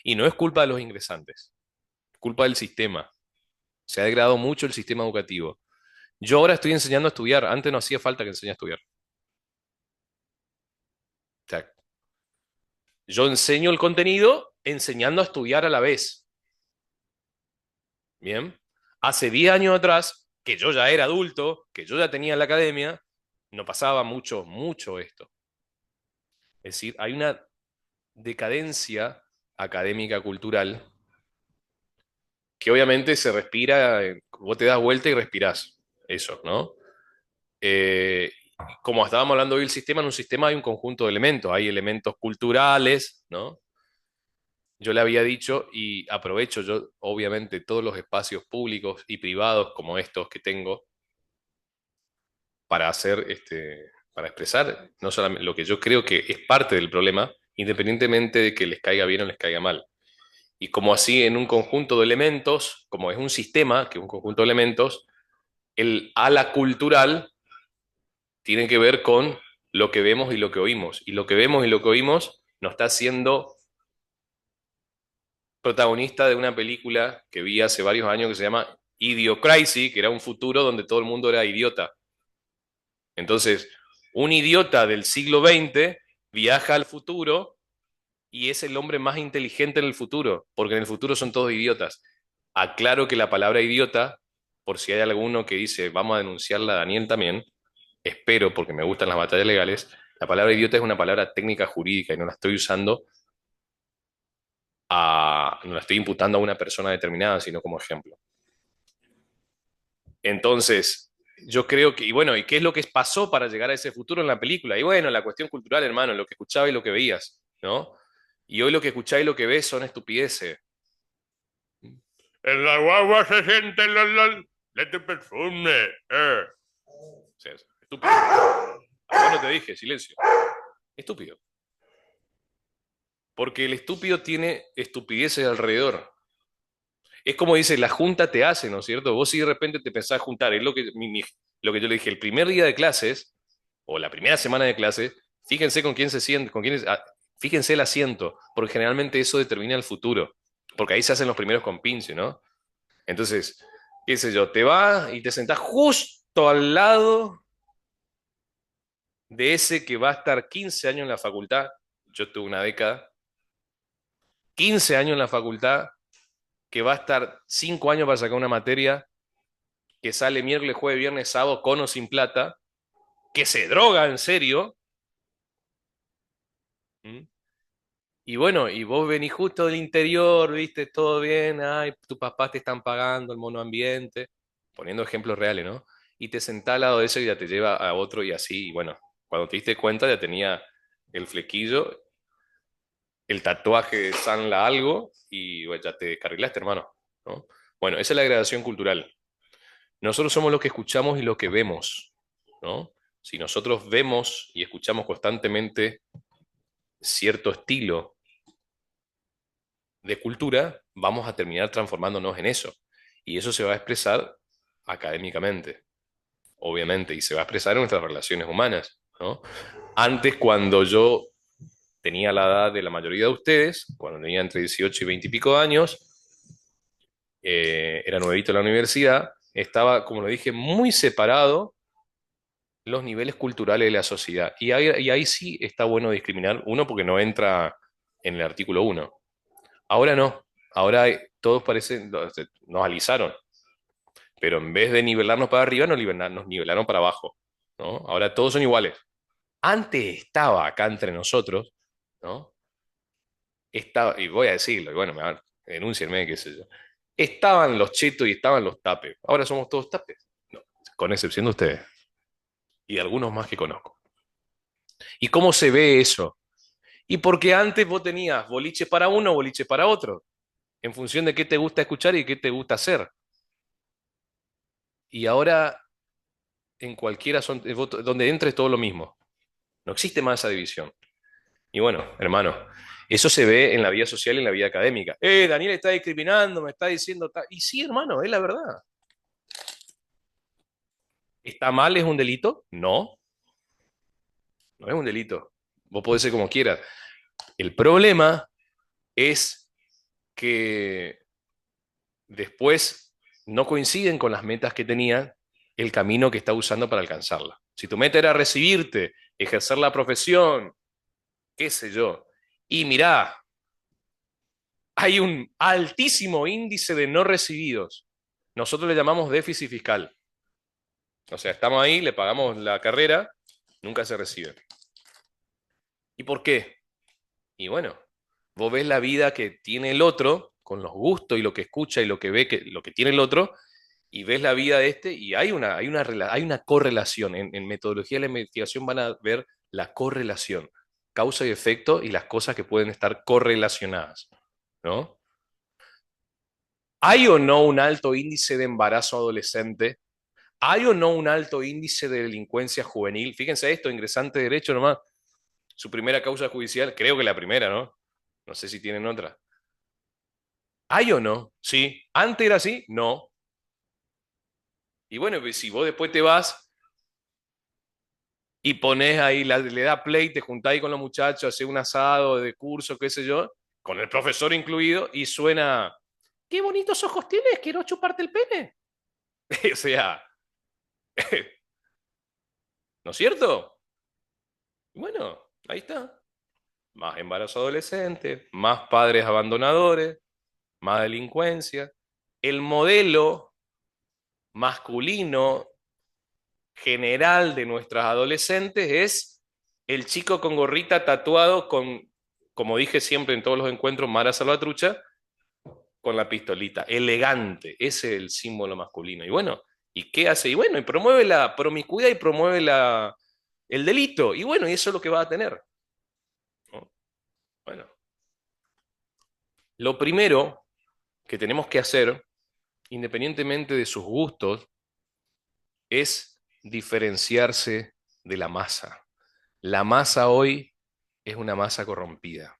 Y no es culpa de los ingresantes, es culpa del sistema. Se ha degradado mucho el sistema educativo. Yo ahora estoy enseñando a estudiar, antes no hacía falta que enseñe a estudiar. O sea, yo enseño el contenido enseñando a estudiar a la vez. Bien. Hace 10 años atrás, que yo ya era adulto, que yo ya tenía la academia, no pasaba mucho esto. Es decir, hay una decadencia académica cultural que obviamente se respira, vos te das vuelta y respirás eso, ¿no? como estábamos hablando hoy, el sistema, en un sistema hay un conjunto de elementos, hay elementos culturales, ¿no? Yo le había dicho, y aprovecho yo, obviamente, todos los espacios públicos y privados como estos que tengo para hacer, para expresar no solamente lo que yo creo que es parte del problema, independientemente de que les caiga bien o les caiga mal. Y como así en un conjunto de elementos, como es un sistema, que es un conjunto de elementos, el ala cultural tiene que ver con lo que vemos y lo que oímos. Y lo que vemos y lo que oímos nos está haciendo protagonista de una película que vi hace varios años que se llama Idiocracy, que era un futuro donde todo el mundo era idiota. Entonces, un idiota del siglo XX viaja al futuro y es el hombre más inteligente en el futuro, porque en el futuro son todos idiotas. Aclaro que la palabra idiota, por si hay alguno que dice, vamos a denunciarla a Daniel también, espero, porque me gustan las batallas legales, la palabra idiota es una palabra técnica jurídica y no la estoy usando no la estoy imputando a una persona determinada, sino como ejemplo. Entonces, yo creo que, y bueno, ¿y qué es lo que pasó para llegar a ese futuro en la película? Y bueno, la cuestión cultural, hermano, lo que escuchaba y lo que veías, ¿no? Y hoy lo que escuchás y lo que ves son estupideces. En la guagua se siente el olor de tu perfume. O sea, es estúpido. Bueno, te dije, silencio. Estúpido. Porque el estúpido tiene estupideces alrededor. Es como dice, la junta te hace, ¿no es cierto? Vos si de repente te pensás juntar, es lo que, lo que yo le dije, el primer día de clases, o la primera semana de clases, fíjense con quién se siente, fíjense el asiento, porque generalmente eso determina el futuro, porque ahí se hacen los primeros compinches, ¿no? Entonces, qué sé yo, te vas y te sentás justo al lado de ese que va a estar 15 años en la facultad, yo tuve una década, 15 años en la facultad, que va a estar 5 años para sacar una materia, que sale miércoles, jueves, viernes, sábado, con o sin plata, que se droga en serio. ¿Mm? Y bueno, y vos venís justo del interior, viste, todo bien, ay, tus papás te están pagando el monoambiente, poniendo ejemplos reales, ¿no? Y te sentás al lado de eso y ya te lleva a otro y así, y bueno, cuando te diste cuenta ya tenía el flequillo, el tatuaje de Sanla algo, y bueno, ya te carrilaste, hermano, ¿no? Bueno, esa es la gradación cultural. Nosotros somos lo que escuchamos y lo que vemos, ¿no? Si nosotros vemos y escuchamos constantemente cierto estilo de cultura, vamos a terminar transformándonos en eso. Y eso se va a expresar académicamente, obviamente, y se va a expresar en nuestras relaciones humanas, ¿no? Antes, cuando yo tenía la edad de la mayoría de ustedes, cuando tenía entre 18 y 20 y pico de años, era nuevito en la universidad, estaba, como lo dije, muy separado los niveles culturales de la sociedad. Y ahí sí está bueno discriminar, uno, porque no entra en el artículo uno. Ahora no, ahora todos parecen, nos alisaron, pero en vez de nivelarnos para arriba, nos nivelaron para abajo, ¿no? Ahora todos son iguales. Antes estaba acá entre nosotros, ¿no? Estaba, y voy a decirlo, y bueno, denúncienme, qué sé yo. Estaban los chetos y estaban los tapes. Ahora somos todos tapes. No, con excepción de ustedes y de algunos más que conozco. ¿Y cómo se ve eso? Y porque antes vos tenías boliche para uno, boliche para otro, en función de qué te gusta escuchar y qué te gusta hacer. Y ahora en cualquiera son, donde entres todo lo mismo. No existe más esa división. Y bueno, hermano, eso se ve en la vida social y en la vida académica. Daniel está discriminando, me está diciendo tal. Y sí, hermano, es la verdad. ¿Está mal? ¿Es un delito? No, no es un delito. Vos podés ser como quieras. El problema es que después no coinciden con las metas que tenía el camino que está usando para alcanzarla. Si tu meta era recibirte, ejercer la profesión, qué sé yo, y mirá, hay un altísimo índice de no recibidos. Nosotros le llamamos déficit fiscal. O sea, estamos ahí, le pagamos la carrera, nunca se recibe. ¿Y por qué? Y bueno, vos ves la vida que tiene el otro, con los gustos y lo que escucha y lo que ve, lo que tiene el otro, y ves la vida de este y hay una correlación. En metodología de la investigación van a ver la correlación, causa y efecto y las cosas que pueden estar correlacionadas, ¿no? ¿Hay o no un alto índice de embarazo adolescente? ¿Hay o no un alto índice de delincuencia juvenil? Fíjense esto, ingresante de derecho nomás, su primera causa judicial, creo que la primera, ¿no? No sé si tienen otra. ¿Hay o no? Sí. ¿Antes era así? No. Y bueno, pues, si vos después te vas y pones ahí, le da play, te juntás ahí con los muchachos, haces un asado de curso, qué sé yo, con el profesor incluido, y suena, qué bonitos ojos tienes, quiero chuparte el pene. O sea, ¿no es cierto? Bueno, ahí está. Más embarazo adolescente, más padres abandonadores, más delincuencia. El modelo masculino general de nuestras adolescentes es el chico con gorrita tatuado con, como dije siempre en todos los encuentros, Mara Salvatrucha, con la pistolita, elegante, ese es el símbolo masculino. Y bueno, ¿y qué hace? Y bueno, y promueve la promiscuidad y promueve el delito. Y bueno, y eso es lo que va a tener, ¿no? Bueno, lo primero que tenemos que hacer, independientemente de sus gustos, es diferenciarse de la masa. La masa hoy es una masa corrompida.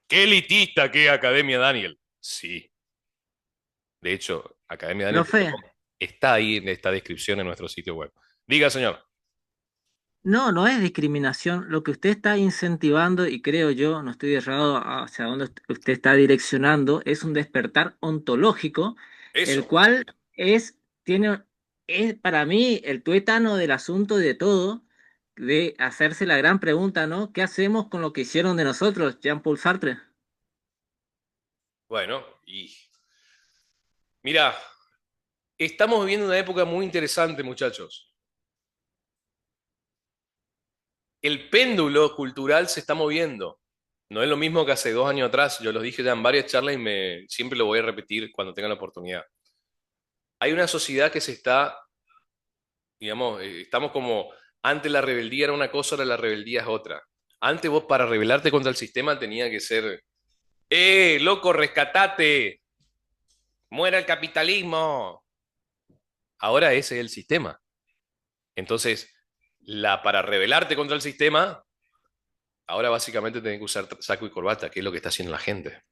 ¿Qué elitista que Academia Daniel? Sí. De hecho, Profe, academiadaniel.com está ahí en esta descripción en nuestro sitio web. Diga, señor. no, no es discriminación. Lo que usted está incentivando, y creo yo, no estoy errado hacia dónde usted está direccionando, es un despertar ontológico, el Eso. cual es para mí el tuétano del asunto y de todo, de hacerse la gran pregunta, ¿no? ¿Qué hacemos con lo que hicieron de nosotros, Jean-Paul Sartre? Bueno, y mira, estamos viviendo una época muy interesante, muchachos. El péndulo cultural se está moviendo. No es lo mismo que hace 2 años atrás. Yo lo dije ya en varias charlas y siempre lo voy a repetir cuando tenga la oportunidad. Hay una sociedad que se está, digamos, estamos como, antes la rebeldía era una cosa, ahora la rebeldía es otra. Antes vos para rebelarte contra el sistema tenía que ser, loco, rescatate, muera el capitalismo. Ahora ese es el sistema. Entonces, para rebelarte contra el sistema, ahora básicamente tenés que usar saco y corbata, que es lo que está haciendo la gente,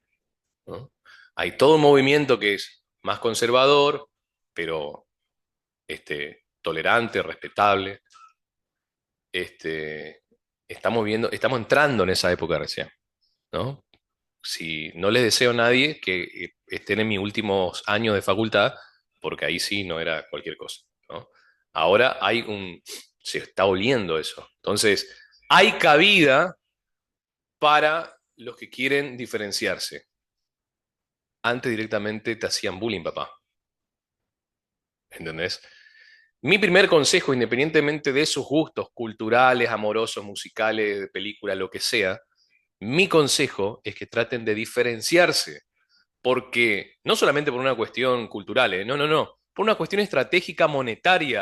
¿no? Hay todo un movimiento que es más conservador, pero tolerante, respetable. Estamos entrando en esa época recién, ¿no? Si no les deseo a nadie que estén en mis últimos años de facultad, porque ahí sí no era cualquier cosa, ¿no? Ahora se está oliendo eso. Entonces, hay cabida para los que quieren diferenciarse. Antes directamente te hacían bullying, papá. ¿Entendés? Mi primer consejo, independientemente de sus gustos culturales, amorosos, musicales, de película, lo que sea, mi consejo es que traten de diferenciarse, porque no solamente por una cuestión cultural, no, no, no, por una cuestión estratégica monetaria.